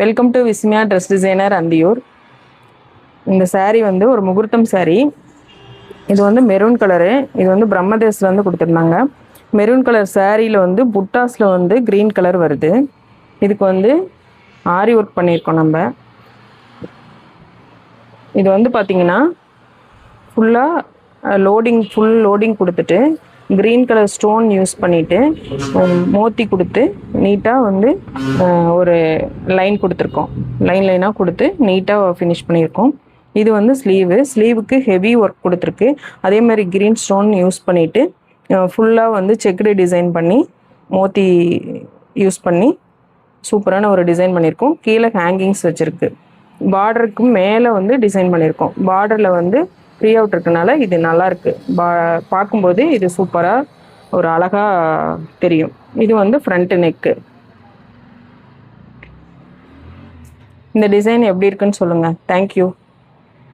Welcome to Vismaya dress designer Anthiyur. இந்த saree வந்து ஒரு முகூர்த்தம் saree. இது வந்து மெரூன் கலரு. இது வந்து பிரம்மதேசில் வந்து கொடுத்துருந்தாங்க. மெரூன் கலர் சாரியில் வந்து புட்டாஸில் வந்து க்ரீன் கலர் வருது. இதுக்கு வந்து ஆரி ஒர்க் பண்ணியிருக்கோம் நம்ம. இது வந்து பார்த்திங்கன்னா ஃபுல்லாக ஃபுல் லோடிங் கொடுத்துட்டு க்ரீன் கலர் ஸ்டோன் யூஸ் பண்ணிவிட்டு மோத்தி கொடுத்து நீட்டாக வந்து ஒரு லைன் கொடுத்துருக்கோம். லைனாக கொடுத்து நீட்டாக ஃபினிஷ் பண்ணியிருக்கோம். இது வந்து ஸ்லீவுக்கு ஹெவி ஒர்க் கொடுத்துருக்கு. அதே மாதிரி க்ரீன் ஸ்டோன் யூஸ் பண்ணிவிட்டு ஃபுல்லாக வந்து செக்குடு டிசைன் பண்ணி மோத்தி யூஸ் பண்ணி சூப்பரான ஒரு டிசைன் பண்ணியிருக்கோம். கீழே ஹேங்கிங்ஸ் வச்சுருக்கு. பார்டருக்கு மேலே வந்து டிசைன் பண்ணியிருக்கோம். பார்டரில் வந்து ஃப்ரீ அவுட் இருக்கனால இது நல்லாயிருக்கு. பார்க்கும்போது இது சூப்பராக ஒரு அழகாக தெரியும். இது வந்து ஃப்ரண்ட் நெக்கு. இந்த டிசைன் எப்படி இருக்குன்னு சொல்லுங்கள். தேங்க்யூ.